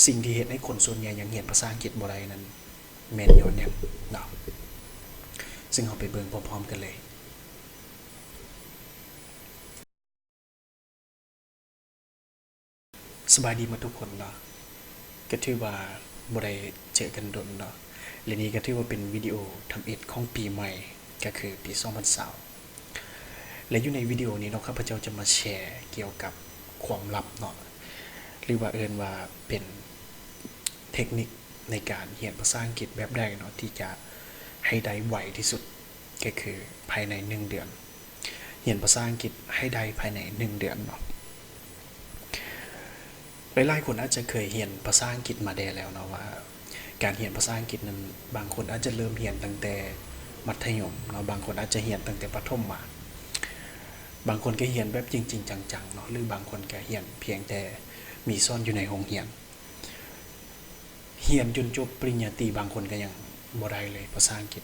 สิ่งที่เห็นให้คนส่วนใหญ่ยังเห็นภาษาอังกฤษบ่ได้นั้นแม่นย้อนหยังเนาะซึ่งเราไปเบิ่งพร้อมๆกันเลยสบายดีมาทุกคนเนาะก็ถือว่าบ่ได้เจอกันดนเนาะและนี้ก็ถือว่าเป็นวิดีโอทำอิฐของปีใหม่ก็คือปี2020และอยู่ในวิดีโอนี้เนาะข้าพเจ้าจะมาแชร์เกี่ยวกับความลับเนาะหรือว่าเอิ้นว่าเป็นเทคนิคในการเรียนภาษาอังกฤษแบบใดเนาะที่จะให้ได้ไวที่สุดก็คือภายใน1เดือนเรียนภาษาอังกฤษให้ได้ภายใน1เดือนเนาะหลายๆคนอาจจะเคยเรียนภาษาอังกฤษมาแล้วเนาะว่าการเรียนภาษาอังกฤษนั้นบางคนอาจจะเริ่มเรียนตั้งแต่มัธยมเนาะบางคนอาจจะเรียนตั้งแต่ประถมมาบางคนก็เรียนแบบจริงๆจังๆเนาะหรือบางคนก็เรียนเพียงแต่มีซ่อนอยู่ในโรงเรียนจนจบปริญญาตรีบางคนก็ยังบ่ได้เลยภาษาอังกฤษ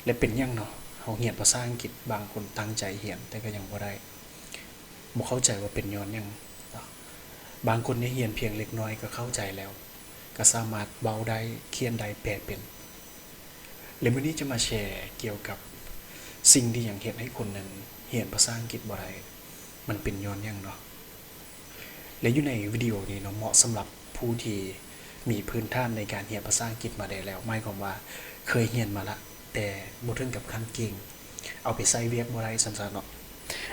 และเป็นยังเนาะเฮาเรียนภาษาอังกฤษบางคนตั้งใจเรียนแต่ก็ยังบ่ได้บ่เข้าใจว่าเป็นย้อนหยังบางคนนี่เรียนเพียงเล็กน้อยก็เข้าใจแล้วก็สามารถเว้าได้เขียนได้แปลเป็นและมื้อนี้จะมาแชร์เกี่ยวกับสิ่งที่ยังเฮ็ดให้คนนั้นเรียนภาษาอังกฤษบ่ได้มันเป็นย้อนหยังเนาะและอยู่ในวิดีโอนี้เนาะเหมาะสำหรับผู้ที่มีพื้นฐานในการเรียนภาษาอังกฤษมาได้แล้วหมายความว่าเคยเรียนมาละแต่บ่ถึงกับขั้นเก่งเอาไปใช้เวียกบ่ได้ซั่นๆเนาะ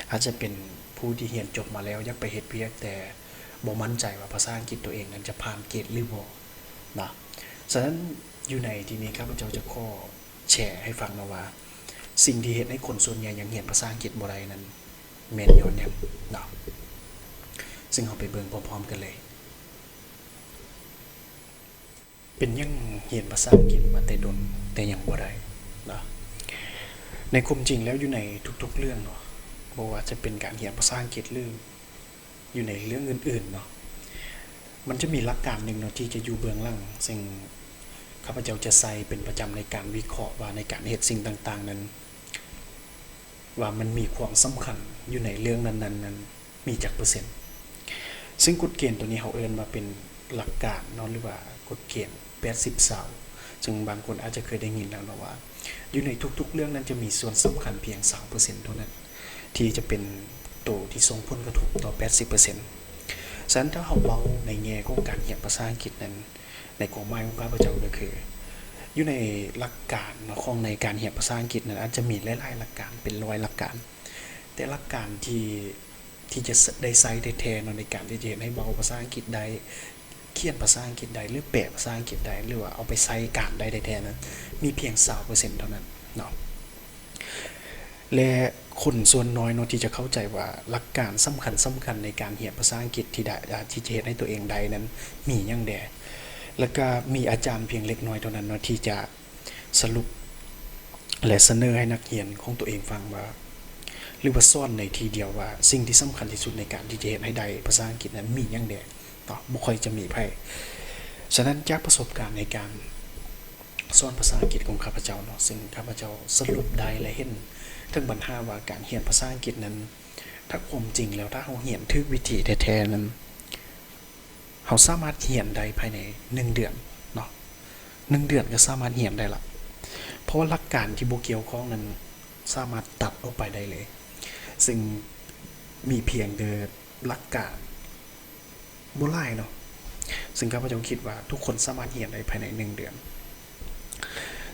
อาจจะเป็นผู้ที่เรียนจบมาแล้วอยากไปเฮ็ดเวียกแต่บ่มั่นใจว่าภาษาอังกฤษตัวเองนั้นจะผ่านเกณฑ์หรือบ่นะฉะนั้นอยู่ในที่นี้ครับพระเจ้าจะขอแชร์ให้ฟังนะว่าสิ่งที่เฮ็ดให้คนส่วนใหญ่ยังเรียนภาษาอังกฤษบ่ได้นั้นแม่นย้อนหยังเนาะซึ่งเราไปเบิ่งพร้อมๆกันเลยเป็นยังเรียนภาษาอังกฤษมาแต่ดนแต่ยังบ่ได้เนาะในความจริงแล้วอยู่ในทุกๆเรื่องเนาะบ่ว่าจะเป็นการเรียนภาษาอังกฤษหรืออยู่ในเรื่องอื่นๆเนาะมันจะมีหลักการหนึ่งเนาะที่จะอยู่เบื้องหลังซึ่งข้าพเจ้าจะใส่เป็นประจำในการวิเคราะห์ว่าในการเฮ็ดสิ่งต่างๆนั้นว่ามันมีความสำคัญอยู่ในเรื่องนั้นๆนั้นมีจักเปอร์เซ็นต์ซึ่งกฎเกณฑ์ตัวนี้เขาเอิ้นว่าเป็นหลักการเนาะหรือว่ากฎเกณฑ์80 20ซึ่งบางคนอาจจะเคยได้ยินแล้วเนาะว่าอยู่ในทุกๆเรื่องนั้นจะมีส่วนสำคัญเพียง 20% เท่านั้นที่จะเป็นตัวที่ส่งผลกระทบต่อ 80%ฉะนั้นถ้าเราเว้าในแง่ของการเรียนภาษาอังกฤษนั้นในความหมายของข้าพเจ้าก็คืออยู่ในหลักการเนาะของในการเรียนภาษาอังกฤษนั้นอาจจะมีหลายๆหลักการเป็น100หลักการแต่หลักการที่จะได้ใช้แท้ๆเนาะในการที่จะเฮ็ดให้เว้าภาษาอังกฤษได้เขียนภาษาอังกฤษได้หรือแปลภาษาอังกฤษได้หรือว่าเอาไปใช้การได้แท้ๆนั้นมีเพียง 20% เท่านั้นเนาะและคนส่วนน้อยเนาะที่จะเข้าใจว่าหลักการสำคัญในการเรียนภาษาอังกฤษที่ได้ที่จะเฮ็ดให้ตัวเองได้นั้นมีหยังแดแล้วก็มีอาจารย์เพียงเล็กน้อยเท่านั้นเนาะที่จะสรุปและเสนอให้นักเรียนของตัวเองฟังว่าหรือว่าสอนในทีเดียวว่าสิ่งที่สำคัญที่สุดในการที่จะเฮ็ดให้ได้ภาษาอังกฤษนั้นมีหยังแดเนาะบ่ค่อยจะมีไผฉะนั้นจากประสบการณ์ในการสอนภาษาอังกฤษของข้าพเจ้าเนาะซึ่งข้าพเจ้าสรุปได้และเห็นถึงปัญหาว่าการเรียนภาษาอังกฤษนั้นถ้าความจริงแล้วถ้าเฮาเรียนถูกวิธีแท้ๆนั้นเฮาสามารถเรียนได้ภายใน1เดือนเนาะ1เดือนก็สามารถเรียนได้ละเพราะหลักการที่บ่เกี่ยวข้องนั้นสามารถตัดออกไปได้เลยซึ่งมีเพียงแต่หลักการบ่หลายเนาะซึ่งข้าพเจ้าคิดว่าทุกคนสามารถเรียนได้ภายใน1เดือน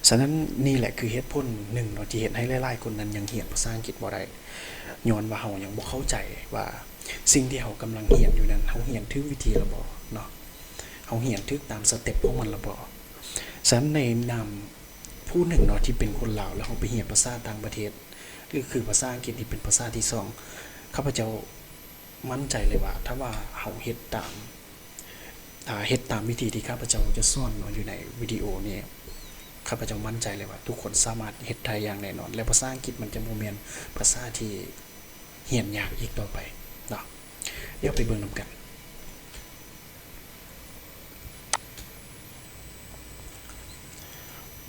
ฉะนั้นนี่แหละคือเหตุผลหนึ่งเนาะที่เฮ็ดให้หลายๆคนนั้นยังเรียนภาษาอังกฤษบ่ได้ย้อนว่าเฮายังบ่เข้าใจว่าสิ่งที่เฮากำลังเรียนอยู่นั้นเฮาเรียนถูกวิธีแล้วบ่เนาะเฮาเรียนถูกตามสเต็ปของมันแล้วบ่ฉะนั้นในนามผู้หนึ่งเนาะที่เป็นคนลาวแล้วเฮาไปเรียนภาษาต่างประเทศหรือคือภาษาอังกฤษที่เป็นภาษาที่2ข้าพเจ้ามั่นใจเลยว่าถ้าว่าเฮาเฮ็ดตามวิธีที่ข้าพเจ้าจะสอนเนาะอยู่ในวิดีโอนี้ข้าพเจ้ามั่นใจเลยว่าทุกคนสามารถเฮ็ดได้อย่างแน่นอนและภาษาอังกฤษมันจะบ่แม่นภาษาที่เรียนยากอีกต่อไปเนาะเดี๋ยวไปเบิ่งนำกัน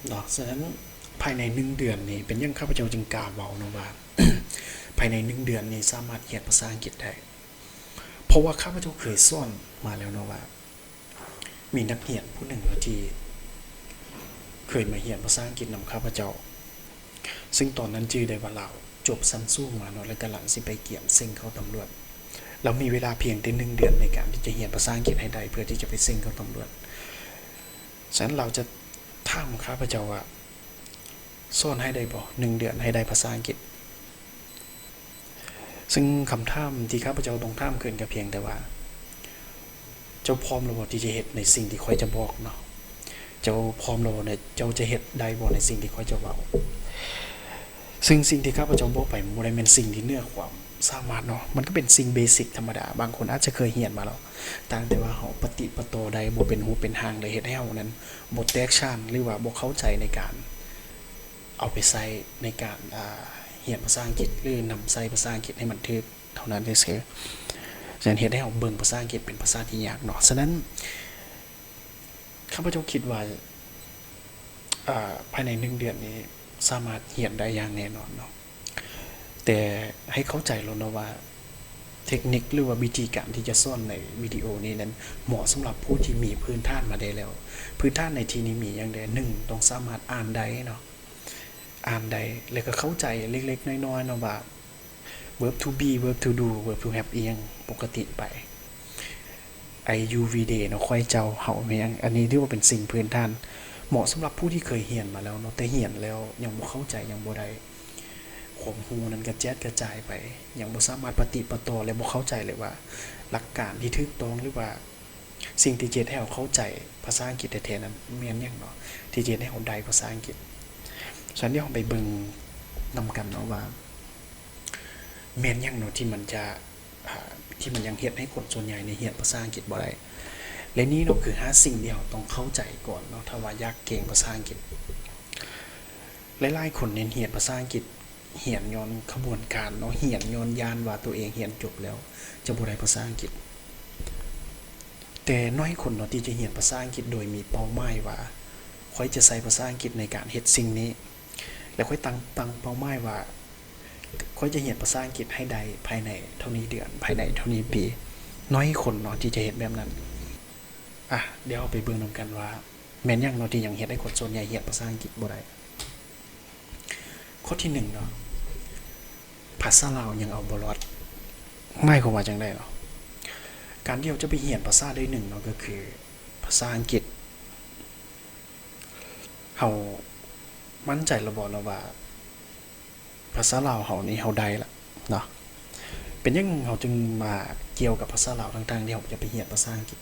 เนาะฉะนั้นภายใน1เดือนนี้เป็นยังข้าพเจ้าจึงกล้าเว้าเนาะว่า ภายใน1เดือนนี้สามารถเรียนภาษาอังกฤษได้เพราะว่าข้าพเจ้าเคยสอนมาแล้วเนาะว่า มีนักเรียนผู้หนึ่งที่เคยมาเรียนภาษาอังกฤษนำข้าพเจ้าซึ่งตอนนั้นจื่อได้ว่าเราจบชั้นสูงมาเนาะแล้วกำลังสิไปเกี่ยมเซ็งเข้าตำรวจเรามีเวลาเพียงแต่1 เดือนในการที่จะเรียนภาษาอังกฤษให้ได้เพื่อที่จะไปเซ็งเข้าตำรวจฉะนั้นเราจะถามข้าพเจ้าว่าสอนให้ได้บ่1 เดือนให้ได้ภาษาอังกฤษซึ่งคำถามที่ข้าพเจ้าต้องถามขึ้นก็เพียงแต่ว่าเจ้าพร้อมหรือบ่ที่จะเฮ็ดในสิ่งที่ข้อยจะบอกเนาะเจ้าพร้อมแล้วเนี่ยเจ้าจะเฮ็ดได้บ่ในสิ่งที่ข้อยจะเว้าซึ่งสิ่งที่ข้าพเจ้าบอกไปมันบ่ได้แม่นสิ่งที่เหนือความสามารถเนาะมันก็เป็นสิ่งเบสิกธรรมดาบางคนอาจจะเคยเรียนมาแล้วต่างแต่ว่าเฮาปฏิปต่อใดบ่เป็นหูเป็นหางเลยเฮ็ดให้เฮานั้นบ่แตกฉานหรือว่าบ่เข้าใจในการเอาไปใช้ในการเรียนภาษาอังกฤษหรือนำใช้ภาษาอังกฤษให้มันถูกเท่านั้นซื่อๆฉะนั้นเฮ็ดให้เฮาเบิ่งภาษาอังกฤษเป็นภาษาที่ยากเนาะฉะนั้นข้าพเจ้าคิดว่าภายใน1 เดือนนี้สามารถเรียนได้อย่างแน่นอนเนาะแต่ให้เข้าใจแล้วนะว่าเทคนิคหรือว่าวิธีการที่จะสอนในวิดีโอนี้นั้นเหมาะสำหรับผู้ที่มีพื้นฐานมาได้แล้วพื้นฐานในที่นี้มีอย่างใด1ต้องสามารถอ่านได้เนาะอ่านได้แล้วก็เข้าใจเล็กๆน้อยๆเนาะว่า verb to be verb to do verb to have อีหยังปกติไป I you we they เนาะค่อยเจ้าเฮาแม่งอันนี้ถือว่าเป็นสิ่งพื้นฐานเหมาะสำหรับผู้ที่เคยเรียนมาแล้วเนาะแต่เรียนแล้วยังบ่เข้าใจยังบ่ได้ความรู้นั้นกระจายไปยังบ่สามารถปฏิปต่อและบ่เข้าใจเลยว่าหลักการที่ถูกต้องหรือว่าสิ่งที่จะให้เราเข้าใจภาษาอังกฤษแท้ๆนั้นแม่นหยังเนาะที่จะให้เราได้ภาษาอังกฤษฉะนั้นเดี๋ยวเราไปเบิ่งนำกันเนาะว่าแม่นหยังเนาะที่มันจะที่มันยังเฮ็ดให้คนส่วนใหญ่ในเรียนภาษาอังกฤษบ่ได้และนี่เนาะคือ5สิ่งที่เราต้องเข้าใจก่อนเนาะถ้าว่าอยากเก่งภาษาอังกฤษหลายๆคนเรียนภาษาอังกฤษเรียนย้อนขบวนการเนาะเรียนย้อนยานว่าตัวเองเรียนจบแล้วจะบ่ได้ภาษาอังกฤษแต่น้อยคนเนาะที่จะเรียนภาษาอังกฤษโดยมีเป้าหมายว่าข้อยจะใช้ภาษาอังกฤษในการเฮ็ดสิ่งนี้แล้วค่อยตั้งเป้าหมายว่าข้อยจะเรียนภาษาอังกฤษให้ได้ภายในเท่านี้เดือนภายในเท่านี้ปีน้อยคนเนาะที่จะเฮ็ดแบบนั้นเดี๋ยวไปเบิ่งนำกันว่าแม่นหยังเนาะที่ยังเฮ็ดให้คนส่วนใหญ่เรียนภาษาอังกฤษบ่ได้ข้อที่1เนาะภาษาลาวยังเอาบ่รอดหมายความว่าจังได๋เนาะการที่เราจะไปเรียนภาษาได้1เนาะก็คือภาษาอังกฤษเฮามั่นใจแล้วบ่เนาะว่าภาษาลาวเฮานี่เฮาได้ละเนาะเป็นหยังเฮาจึงมาเกี่ยวกับภาษาลาวต่างๆที่เฮาจะไปเรียนภาษาอังกฤษ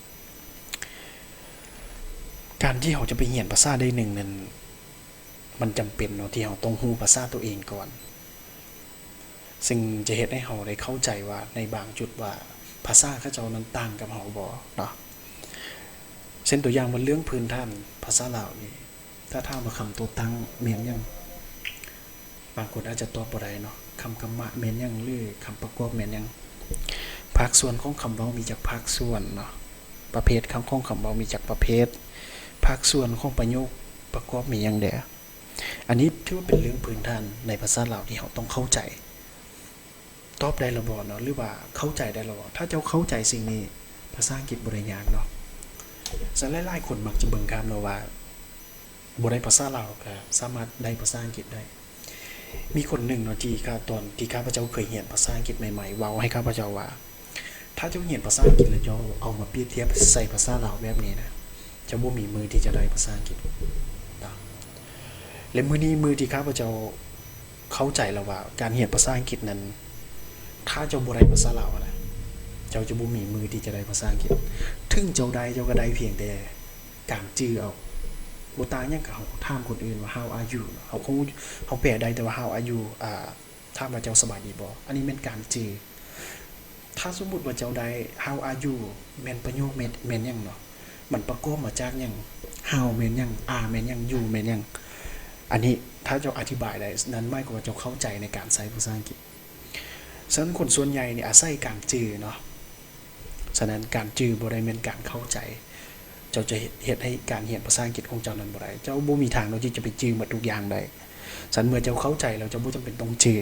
การที่เราจะไปเรียนภาษาได้1นั้นมันจำเป็นเนาะที่เราต้องรู้ภาษาตัวเองก่อนซึ่งจะเฮ็ดให้เราได้เข้าใจว่าในบางจุดว่าภาษาเขาเจ้านั้นต่างกับเราบ่เนาะเช่นตัวอย่างว่าเรื่องพื้นฐานภาษาลาวนี่ถ้าถามว่าคำตัวตั้งแม่นหยังบางคนอาจจะตอบบ่ได้เนาะคำกรรมะแม่นหยังหรือคำประกอบแม่นหยังภาคส่วนของคำเว้ามีจักภาคส่วนเนาะประเภทคำของคำเว้ามีจักประเภทภาคส่วนของประโยคประกอบมีหยังแดอันนี้ถือว่าเป็นเรื่องพื้นฐานในภาษาลาวที่เราต้องเข้าใจตอบได้แล้วบ่เนาะหรือว่าเข้าใจได้แล้วบ่ถ้าเจ้าเข้าใจสิ่งนี้ภาษาอังกฤษบ่ได้ยากเนาะส่วนหลายๆคนมักจะเบิ่งข้ามเนาะว่าบ่ได้ภาษาลาวก็สามารถได้ภาษาอังกฤษได้มีคนหนึ่งเนาะที่ตอนที่ข้าพเจ้าเคยเรียนภาษาอังกฤษใหม่ๆเว้าให้ข้าพเจ้าว่าถ้าเจ้าเรียนภาษาอังกฤษแล้วเจ้าเอามาเปรียบเทียบใส่ภาษาลาวแบบนี้นะจะบ่มีมือที่จะได้ภาษาอังกฤษและมือที่ข้าพเจ้าเข้าใจแล้วว่าการเรียนภาษาอังกฤษนั้นถ้าเจ้าบ่ได้ภาษาลาวนะเจ้าจะบ่มีมือที่จะได้ภาษาอังกฤษถึงเจ้าได้เจ้าก็ได้เพียงแต่การจื้อเอาบ่ต่างหยังกับเฮาถามคนอื่นว่า how are you เฮาแปลได้แต่ว่า how are you ถามว่าเจ้าสบายดีบ่อันนี้แม่นการจื้อถ้าสมมุติว่าเจ้าได้ how are you แม่นประโยคแม่นหยังเนาะมันประกอบมาจากหยัง how แม่นหยัง are แม่นหยัง you แม่นหยังอันนี้ถ้าเจ้าอธิบายได้นั้นหมายความว่าเจ้าเข้าใจในการใช้ภาษาอังกฤษฉะนั้นคนส่วนใหญ่นี่อาศัยการจื้อเนาะฉะนั้นการจื้อบ่ได้แม่นการเข้าใจเจ้าจะเฮ็ดให้การเรียนภาษาอังกฤษของเจ้านั้นบ่ได้เจ้าบ่มีทางที่จะไปจื้อหมดทุกอย่างได้ฉะนั้นเมื่อเจ้าเข้าใจแล้วเจ้าบ่จำเป็นต้องจื้อ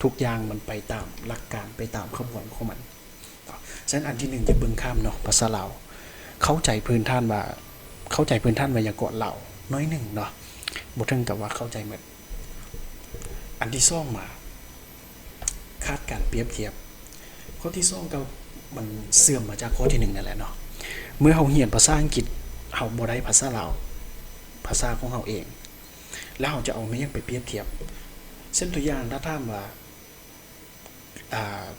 ทุกอย่างมันไปตามหลักการไปตามขบวนของมันฉะนั้นอันที่1อย่าเบิ่งข้ามเนาะภาษาลาวเข้าใจพื้นฐานว่า เข้าใจพื้นฐานไวยากรณ์เราน้อยหนึ่งเนาะบ่ถึงกับว่าเข้าใจหมดอันที่สองมาคาดการเปรียบเทียบข้อที่สองก็มันเสื่อมมาจากข้อที่หนึ่งนั่นแหละเนาะเมื่อเฮาเรียนภาษาอังกฤษเฮาบ่ได้ภาษาลาวภาษาของเฮาเองแล้วเฮาจะเอามายังไปเปรียบเทียบเช่นตัวอย่างถ้าถามว่า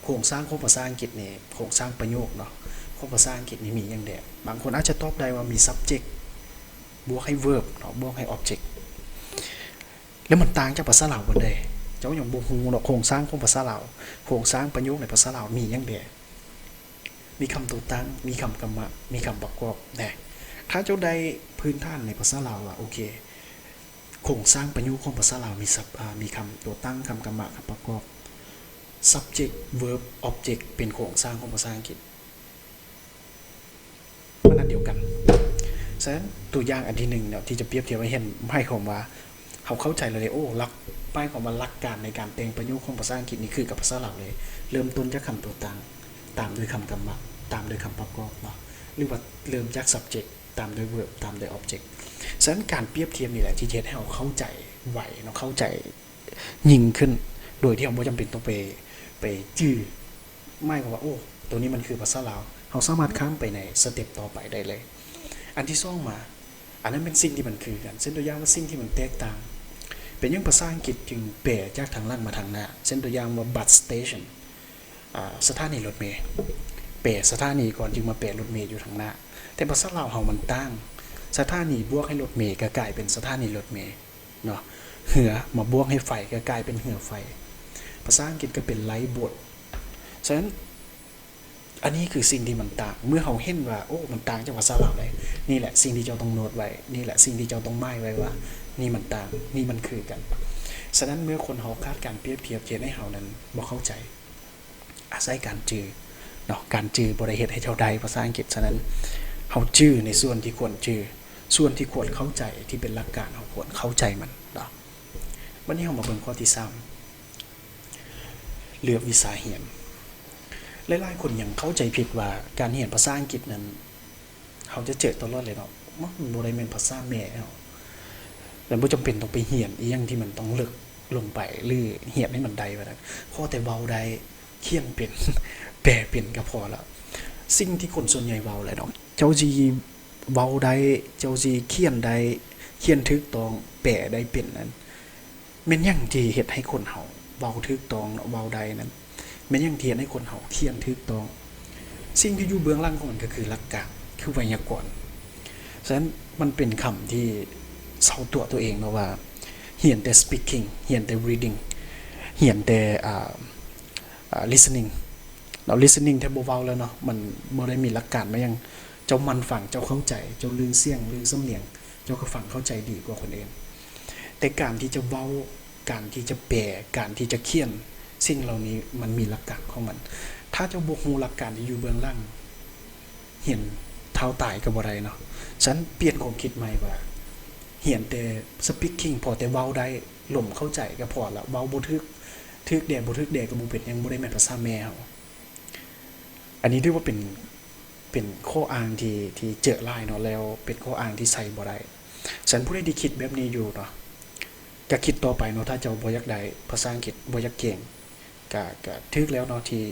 โครงสร้างของภาษาอังกฤษนี่โครงสร้างประโยคเนาะของภาษาอังกฤษนี่มีอย่างเดียวบางคนอาจจะตอบได้ว่ามี subject บวกให้ verb เนาะบวกให้ object แล้วมันต่างจากภาษาลาวบ่ได้เจ้าอย่างบ่ฮู้เนาะโครงสร้างของภาษาลาวโครงสร้างประโยคในภาษาลาวมีอย่างเดียวมีคำตัวตั้งมีคำกรรมะมีคำประกอบนะถ้าเจ้าได้พื้นฐานในภาษาลาวโอเคโครงสร้างประโยคของภาษาลาวมีคำตัวตั้งคำกรรมะคำประกอบ subject verb object เป็นโครงสร้างของภาษาอังกฤษมันอันเดียวกันฉะนั้นตัวอย่างอันที่หนึ่งเนี่ยที่จะเปรียบเทียบให้เห็นให้ความว่าเขาเข้าใจเลยลักป้ายของมันหลักการในการแต่งประโยคของภาษาอังกฤษนี่คือกับภาษาลาวเลยเริ่มต้นจากคำตัวตั้งตามด้วยคำกรรมะตามด้วยคำประกอบเนาะหรือว่าเริ่มจาก subject ตามด้วย verb ตามด้วย object ฉะนั้นการเปรียบเทียบนี่แหละที่จะให้เราเข้าใจไหวเนาะเข้าใจยิ่งขึ้นโดยที่เราไม่จำเป็นต้องไปจื้อไม่ว่าตัวนี้มันคือภาษาลาวเราสามารถข้ามไปในสเต็ปต่อไปได้เลยอันที่สองมาอันนั้นเป็นสิ่งที่มันคือกันเช่นตัวอย่างว่าสิ่งที่มันแตกต่างเป็นยังภาษาอังกฤษจึงแปลจากทางล่างมาทางหน้าเช่นตัวอย่างว่า bus station สถานีรถเมล์แปลสถานีก่อนจึงมาแปลรถเมล์อยู่ทางหน้าแต่ภาษาลาวเฮามันตั้งสถานีบวกให้รถเมล์ก็กลายเป็นสถานีรถเมล์เนาะเหือมาบวกให้ไฟก็กลายเป็นเหือไฟภาษาอังกฤษก็เป็นไลท์บทฉะนั้นอันนี้คือสิ่งที่มันต่างเมื่อเฮาเห็นว่ามันต่างจากภาษาลาวเลยนี่แหละสิ่งที่เจ้าต้องโน้ตไว้นี่แหละสิ่งที่เจ้าต้องหมายไว้ว่านี่มันต่างนี่มันคือกันฉะนั้นเมื่อคนเฮาคาดการเปรียบเทียบเจนให้เฮานั้นบ่เข้าใจอาศัยการจื้อเนาะการจื้อบ่ได้เฮ็ดให้เจ้าใดภาษาอังกฤษฉะนั้นเฮาจื้อในส่วนที่ควรจื้อส่วนที่ควรเข้าใจที่เป็นหลักการเฮาควรเข้าใจมันเนาะวันนี้เฮามาเบิ่งข้อที่3เลือกวิชาเรียนหลายๆคนยังเข้าใจผิดว่าการเรียนภาษาอังกฤษนั้นเขาจะเจอตลอดเลยเนาะมันบ่ได้แม่นภาษาแม่เนาะแล้วบ่จำเป็นต้องไปเรียนอีหยังที่มันต้องลึกลงไปหรือเรียนให้มันได้ว่านั้นขอแต่เว้าได้เขียนเป็น แปลเป็นก็พอแล้วสิ่งที่คนส่วนใหญ่เว้าแหละเนาะเจ้าสิเว้าได้เจ้าสิเขียนได้เขียนถูกต้องแปลได้เป็นนั้นแม่นหยังที่เฮ็ดให้คนเฮาเว้าถูกต้องเว้าได้นั้นแม้ยังเทียนให้คนเฮาเขียนถูกต้องสิ่งที่อยู่เบื้องหลังของมันก็คือหลักการคือไวยากรณ์ฉะนั้นมันเป็นคำที่เซาตัวเองเนาะว่าเรียนแต่ speaking เรียนแต่ reading เรียนแต่listening เรา listening แทบบ่เว้าแล้วเนาะมันบ่ได้มีหลักการมายังเจ้ามันฟังเจ้าเข้าใจเจ้าลือเสียงลือสำเนียงเจ้าก็ฟังเข้าใจดีกว่าคนอื่นแต่การที่จะเว้าการที่จะแปลการที่จะเขียนสิ่งเหล่านี้มันมีหลักการของมันถ้าเจ้าบ่ฮู้หลักการที่อยู่เบื้องหลังเห็นเท้าตายก็บ่ได้เนาะฉันเปลี่ยนความคิดใหม่ว่าเรียนแต่ speaking พอแต่เว้าได้ล่มเข้าใจก็พอละเว้าบ่ถึกแดดบ่ถึกแดดก็บ่เป็นหยังบ่ได้แม่นภาษาแม่เฮาอันนี้ถือว่าเป็นข้ออ้างที่เจอหลายเนาะแล้วเป็นข้ออ้างที่ใช้บ่ได้ฉันผู้ใดที่คิดแบบนี้อยู่เนาะก็คิดต่อไปเนาะถ้าเจ้าบ่อยากได้ภาษาอังกฤษบ่อยากเก่งก็ถึกแล้วเนาะที่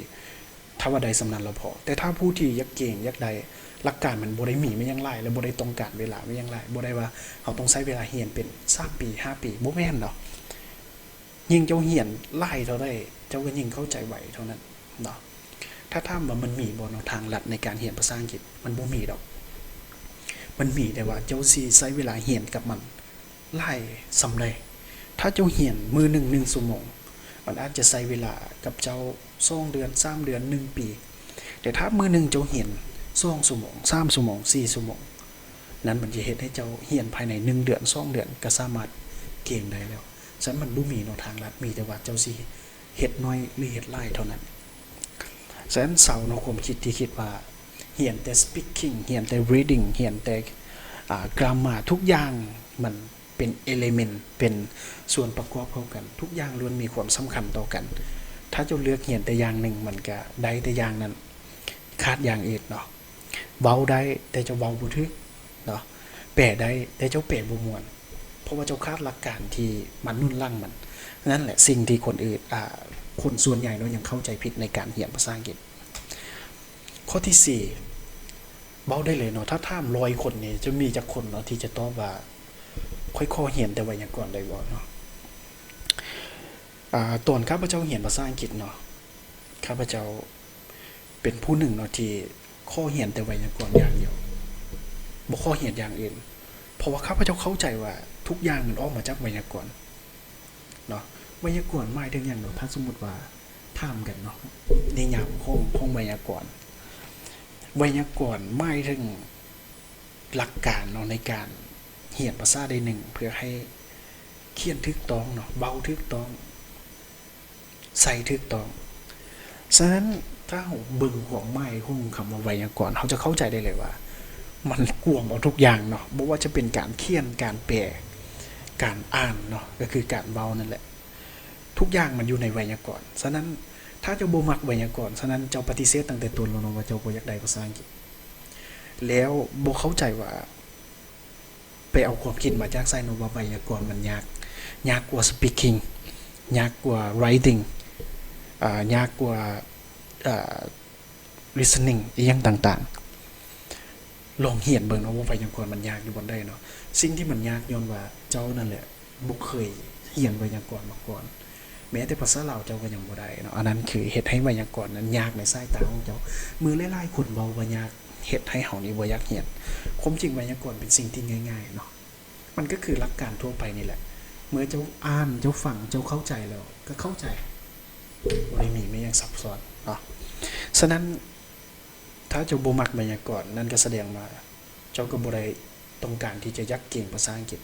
ถ้าว่าใดสำนันเราพอแต่ถ้าผู้ที่อยากเก่งอยากได้หลักการมันบ่ได้มีไม่ยังหลายแล้วบ่ได้ตรงการเวลาไม่ยังหลายบ่ได้ว่าเขาต้องใช้เวลาเรียนเป็น3ปี5ปีบ่แม่นเนาะยิ่งเจ้าเรียนหลายเท่าใดเจ้าก็ยิ่งเข้าใจไวเท่านั้นเนาะถ้าถามว่ามันมีบ่เนาะทางลัดในการเรียนภาษาอังกฤษมันบ่มีดอกมันมีแต่ว่าเจ้าสิใช้เวลาเรียนกับมันหลายส่ำใดถ้าเจ้าเรียนมื้อนึง1ชั่วโมงมันอาจจะใช้เวลากับเจ้า2เดือน3เดือน1ปีแต่ถ้ามื้อนึงเจ้าเรียน2ชั่วโมง3ชั่วโมง4ชั่วโมงนั้นมันจะเฮ็ดให้เจ้าเรียนภายใน1เดือน2เดือนก็สามารถเก่งได้แล้วฉะนั้นมันบ่มีเนาะทางลัดมีแต่ว่าเจ้าสิเฮ็ดน้อยหรือเฮ็ดหลายเท่านั้นฉะนั้นเสาเนาะความคิดที่คิดว่าเรียนแต่ speaking เรียนแต่ reading เรียนแต่grammar ทุกอย่างมันเป็น element เป็นส่วนประกอบเข้ากันทุกอย่างล้วนมีความสำคัญต่อกันถ้าเจ้าเลือกเรียนแต่อย่างหนึ่งมันก็ได้แต่อย่างนั้นขาดอย่างอื่นเนาะเว้าได้แต่จะเว้าบ่ถึกเนาะ แปลได้แต่เจ้าแปลบ่ม่วนเพราะว่าเจ้าคาดหลักการที่มันนุ่นลั่งมันนั่นแหละสิ่งที่คนอื่นคนส่วนใหญ่เนาะยังเข้าใจผิดในการเรียนภาษาอังกฤษข้อที่ 4เบ้าได้เลยเนาะถ้าถาม100คนนี่จะมีจักคนเนาะที่จะตอบว่าค่อยๆเรียนแต่ไวยากรณ์ได้บ่เนาะตอนข้าพเจ้าเรียนภาษาอังกฤษเนาะข้าพเจ้าเป็นผู้หนึ่งเนาะที่ข้อเรียนแต่ไวยากรณ์อย่างเดียวบ่ข้อเรียนอย่างอื่นเพราะว่าข้าพเจ้าเข้าใจว่าทุกอย่างมันออกมาจากไวยากรณ์เนาะไวยากรณ์หมายถึงหยังเนาะถ้าสมมุติว่าถามกันเนาะในยามของไวยากรณ์ไวยากรณ์หมายถึงหลักการเนาะในการเรียนภาษาใดหนึ่งเพื่อให้เขียนถูกต้องเนาะเบาถูกต้องใส่ถูกต้องฉะนั้นถ้าเราเบิ่งหัวไม้ของคำว่าไวยากรณ์เขาจะเข้าใจได้เลยว่ามันกวมเอาทุกอย่างเนาะบ่ว่าจะเป็นการเขียนการแปลการอ่านเนาะก็คือการเว้านั่นแหละทุกอย่างมันอยู่ในไวยากรณ์ฉะนั้นถ้าเจ้าบ่มักไวยากรณ์ฉะนั้นเจ้าปฏิเสธตั้งแต่ต้นแล้วเนาะว่าเจ้าบ่อยากได้ภาษาอังกฤษแล้วบ่เข้าใจว่าไปเอาความคิดมาจากไสเนาะว่าไวยากรณ์มันยากกว่า speaking ยากกว่า writing ยากกว่าlistening อีหยังต่างๆลองเรียนเบิ่งเนาะว่าไวยากรณ์มันยากอยู่บ่ได้เนาะสิ่งที่มันยากย้อนว่าเจ้านั่นแหละบ่เคยเรียนไวยากรณ์มาก่อนแม้แต่ภาษาลาวเจ้าก็ยังบ่ได้เนาะอันนั้นคือเฮ็ดให้ไวยากรณ์นั้นยากในสายตาของเจ้ามือหลายๆคนเว้าว่ายากเฮ็ดให้เฮานี่บ่อยากเรียนความจริงไวยากรณ์เป็นสิ่งที่ง่ายๆเนาะมันก็คือหลักการทั่วไปนี่แหละเมื่อเจ้าอ่านเจ้าฟังเจ้าเข้าใจแล้วก็เข้าใจบ่ได้มีไม่ยังซับซ้อนเนาะฉะนั้นถ้าเจ้าบ่มักไวยากรณ์นั่นก็แสดงว่าเจ้าก็บ่ได้ต้องการที่จะอยากเก่งภาษาอังกฤษ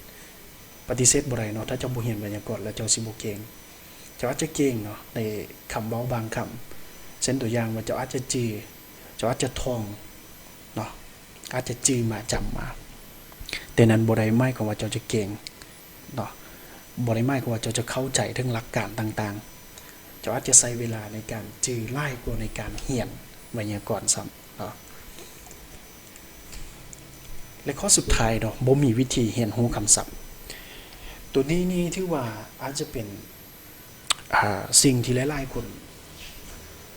ปฏิเสธบ่ได้เนาะถ้าเจ้าบ่เรียนไวยากรณ์แล้วเจ้าสิบ่เก่งเจ้าอาจจะเก่งเนาะในคำเว้าบางคำเช่นตัวอย่างว่าเจ้าอาจจะจื้อเจ้าอาจจะท่องเนาะอาจจะจื้อมาจำมาแต่นั้นบ่ได้หมายความว่าเจ้าจะเก่งเนาะบ่ได้หมายความว่าเจ้าจะเข้าใจถึงหลักการต่างๆเจ้าอาจจะใช้เวลาในการจื้อหลายกว่าในการเรียนไวยากรณ์ซ้ำเนาะและข้อสุดท้ายเนาะบ่มีวิธีเรียนรู้คำศัพท์ตัวนี้นี่ถือว่าอาจจะเป็นสิ่งที่หลายๆคน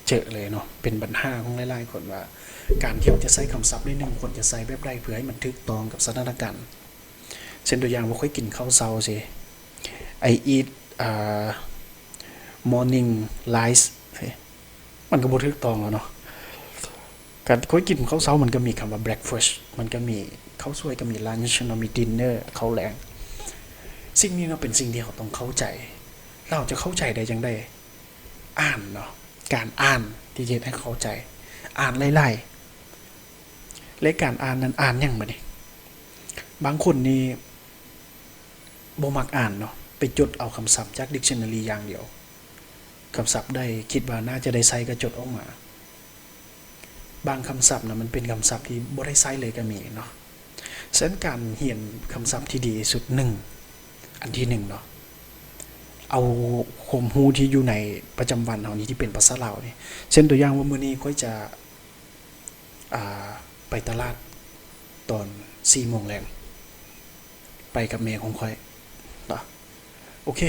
เจอเลยเนาะเป็นปัญหาของหลายๆคนว่าการที่จะใช้คำศัพท์ได้1คนจะใช้แบบใดเพื่อให้มันถูกต้องกับสถานการณ์เช่นตัวอย่างว่าค่อยกินข้าวเช้าสิ I eat morning rice มันก็บ่ถูกต้องแล้วเนาะการค่อยกินข้าวเช้ามันก็มีคำว่า breakfast มันก็มีข้าวสวยก็มี lunch เนาะมี dinner ข้าวแลงสิ่งนี้เนาะเป็นสิ่งที่เราต้องเข้าใจเราจะเข้าใจได้จังได๋อ่านเนาะการอ่านที่จะให้เข้าใจอ่านไล่ๆและการอ่านนั้นอ่านหยังบัดนี้บางคนนี่บ่มักอ่านเนาะไปจดเอาคำศัพท์จาก dictionary อย่างเดียวคำศัพท์ได้คิดว่าน่าจะได้ใช้ก็จดออกมาบางคำศัพท์นะมันเป็นคำศัพท์ที่บ่ได้ใช้เลยก็มีเนาะฉะนั้นการเรียนคำศัพท์ที่ดีสุด1อันที่1เนาะเอาความรู้ที่อยู่ในประจำวันเฮานี่ที่เป็นภาษาลาวนี่เช่นตัวอย่างว่ามื้อนี้ค่อยจะไปตลาดตอน 4:00 นแลงไปกับแม่ของข้อยเนาะโอเค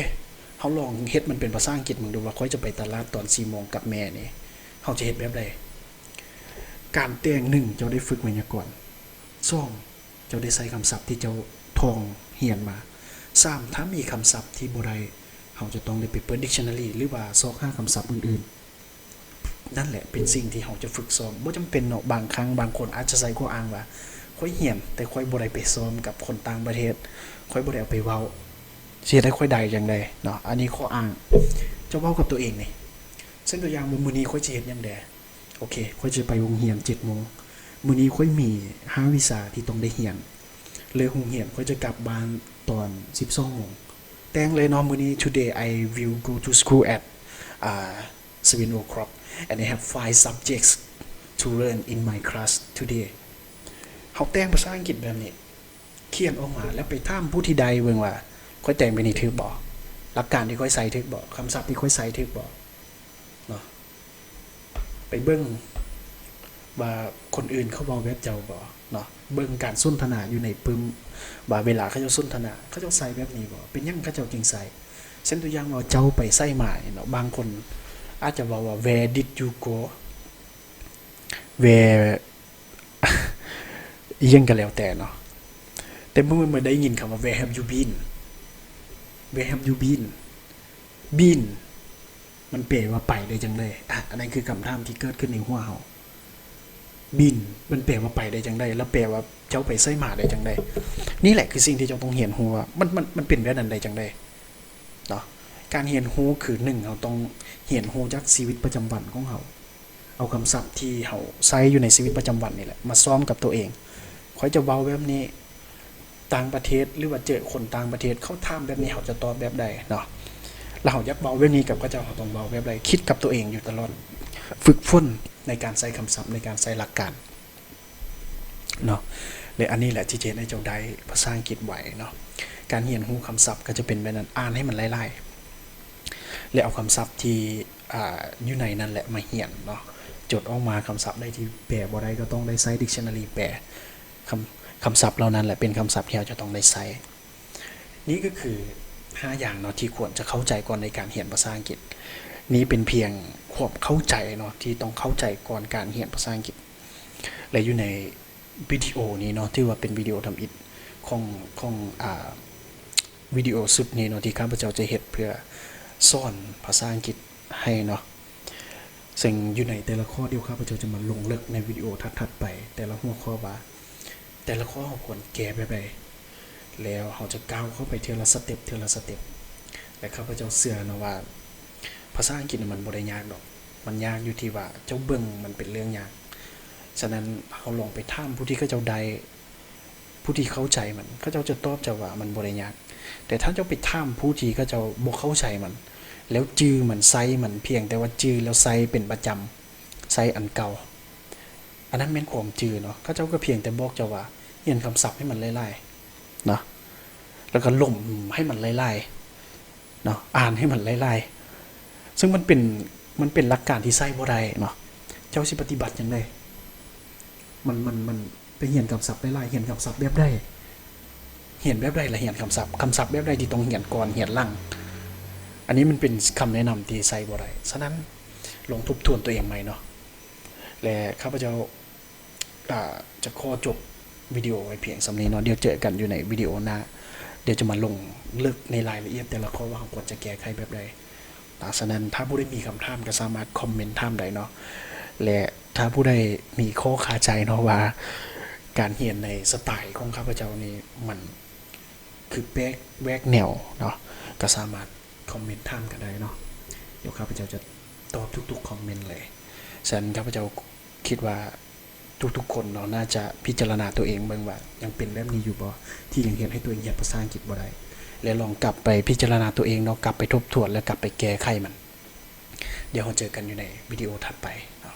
เฮาลองเฮ็ดมันเป็นภาษาอังกฤษมึงดูว่าค่อยจะไปตลาดตอน 4:00 นกับแม่นี่เฮาจะเฮ็ดแบบใดการแต่ง1เจ้าได้ฝึกไวยากรณ์2เจ้าได้ใช้คำศัพท์ที่เจ้าท่องเรียนมา3ถ้ามีคำศัพท์ที่บ่ได้เฮาจะต้องได้ไปเปิด dictionary หรือว่าซอกหาคำศัพท์อื่นๆนั่นแหละเป็นสิ่งที่เฮาจะฝึกซ้อมบ่จำเป็นเนาะบางครั้งบางคนอาจจะใช้ข้ออ้างว่าค่อยเรียนแต่ค่อยบ่ได้ไปซ้อมกับคนต่างประเทศค่อยบ่ได้เอาไปเว้าสิเฮ็ดให้ค่อยได้จังได๋เนาะอันนี้ข้ออ้างเจ้าเว้ากับตัวเองนี่เช่นตัวอย่างว่ามื้อนี้ค่อยสิเฮ็ดหยังแดโอเคค่อยจะไปโรงเรียน 7:00 นมื้อนี้ค่อยมี5วิชาที่ต้องได้เรียนเลิกโรงเรียนค่อยจะกลับบ้านตอน 12:00 นแต่งเลยเนาะมื้อนี้ today I will go to school at 7 o'clock and I have 5 subjects to learn in my class today เฮาแต่งภาษาอังกฤษแบบนี้เขียนออกมาแล้วไปถามผู้ที่ใดเบิ่งว่าค่อยแต่งไปนี่ถูกบ่หลักการที่ค่อยใส่ถูกบ่คำศัพท์ที่ค่อยใส่ถูกบ่เนาะไปเบิ่งว่าคนอื่นเขาเว้าแบบเจ้าบ่เนาะ เบิ่งการสนทนาอยู่ในปึ้มว่าเวลาเขาเจ้าสนทนาเขาเจ้าใส่แบบนี้บ่เป็นหยังเขาเจ้าจึงใส่เช่นตัวอย่างว่าเจ้าไปใส่หมายเนาะบางคนอาจจะบอกว่า where did you go where ยังก็แล้วแต่เนาะแต่เมื่อได้ยินคำว่า where have you been where have you been มันแปลว่าไปได้จังได๋อันนั้นคือคำถามที่เกิดขึ้นในหัวเฮาบินมันแปลว่าไปได้จังได๋แล้วแปลว่าเจ้าไปไสมาได้จังได๋นี่แหละคือสิ่งที่เจ้าต้องเรียนรู้ว่ามันเป็นแบบนั้นได้จังได๋เนาะการเรียนรู้คือ1เฮาต้องเรียนรู้จากชีวิตประจำวันของเฮาเอาคำศัพท์ที่เฮาใช้อยู่ในชีวิตประจำวันนี่แหละมาซ้อมกับตัวเองค่อยจะเว้าแบบนี้ต่างประเทศหรือว่าเจอคนต่างประเทศเขาถามแบบนี้เฮาจะตอบแบบใดเนาะแล้วเฮาอยากเว้าแบบนี้กับเขาเจ้าเฮาต้องเว้าแบบใดคิดกับตัวเองอยู่ตลอดฝึกฝนในการใช้คำศัพท์ในการใช้หลักการเนาะและอันนี้แหละที่จะให้เจ้าได้ภาษาอังกฤษไหวเนาะการเรียนรู้คำศัพท์ก็จะเป็นแบบนั้นอ่านให้มันไล่ๆและเอาคำศัพท์ที่อยู่ในนั้นแหละมาเรียนเนาะจดออกมาคำศัพท์ได้ที่แปลบ่ได้ก็ต้องได้ใช้ dictionary แปลคำศัพท์เหล่านั้นแหละเป็นคำศัพท์ที่เราจะต้องได้ใช้นี่ก็คือ5อย่างเนาะที่ควรจะเข้าใจก่อนในการเรียนภาษาอังกฤษนี้เป็นเพียงความเข้าใจเนาะที่ต้องเข้าใจก่อนการเรียนภาษาอังกฤษและอยู่ในวิดีโอนี้เนาะที่ว่าเป็นวิดีโอทำอิฐของวิดีโอสุดนี้เนาะที่ข้าพเจ้าจะเฮ็ดเพื่อสอนภาษาอังกฤษให้เนาะซึ่งอยู่ในแต่ละข้อเดียวข้าพเจ้าจะมาลงลึกในวิดีโอถัดๆไปแต่ละหัวข้อว่าแต่ละข้อเราควรแก้แบบใดแล้วเราจะก้าวเข้าไปทีละสเต็ปและข้าพเจ้าเชื่อนะว่าภาษาอังกฤษมันบ่ได้ยากดอกมันยากอยู่ที่ว่าเจ้าเบิ่งมันเป็นเรื่องยากฉะนั้นเราลองไปถามผู้ที่เขาเจ้าได้ผู้ที่เข้าใจมันเขาเจ้าจะตอบเจ้าว่ามันบ่ได้ยากแต่ถ้าเจ้าไปถามผู้ที่เขาเจ้าบ่เข้าใจมันแล้วจื้อมันไซมันเพียงแต่ว่าจื้อแล้วไซเป็นประจำไซอันเก่าอันนั้นแม่นความจื้อเนาะเขาเจ้าก็เพียงแต่บอกเจ้าว่าเรียนคำศัพท์ให้มันไล่ๆเนาะแล้วก็ล่มให้มันไล่ๆเนาะอ่านให้มันไล่ๆซึ่งมันเป็นหลักการที่ใช้บ่ได้เนาะเจ้าสิปฏิบัติจังได๋มันไปเรียนคำศัพท์ไล่ๆเรียนคำศัพท์แบบใดเรียนแบบใดล่ะเรียนคำศัพท์แบบใดที่ต้องเรียนก่อนเรียนหลังอันนี้มันเป็นคำแนะนำที่ใช้บ่ได้ฉะนั้นลองทบทวนตัวเองใหม่เนาะและข้าพเจ้าจะขอจบวิดีโอไว้เพียงสำนี้เนาะเดี๋ยวเจอกันอยู่ในวิดีโอหน้าเดี๋ยวจะมาลงลึกในรายละเอียดแต่ละข้อว่าควรจะแก้ไขแบบใดฉะนั้นถ้าผู้ใดมีคำถามก็สามารถคอมเมนต์ถามได้เนาะและถ้าผู้ใดมีข้อคาใจเนาะว่าการเรียนในสไตล์ของข้าพเจ้านี้มันคือแวกแนวเนาะก็สามารถคอมเมนต์ถามกันได้เนาะเดี๋ยวข้าพเจ้าจะตอบทุกๆคอมเมนต์เลยฉะนั้นข้าพเจ้าคิดว่าทุกๆคนเนาะน่าจะพิจารณาตัวเองเบิ่งว่ายังเป็นแบบนี้อยู่บ่ที่ยังเรียนให้ตัวเองเรียนภาษาอังกฤษบ่ได้และลองกลับไปพิจารณาตัวเองเนาะกลับไปทบทวนแล้วกลับไปแก้ไขมันเดี๋ยวเราเจอกันอยู่ในวิดีโอถัดไปเนาะ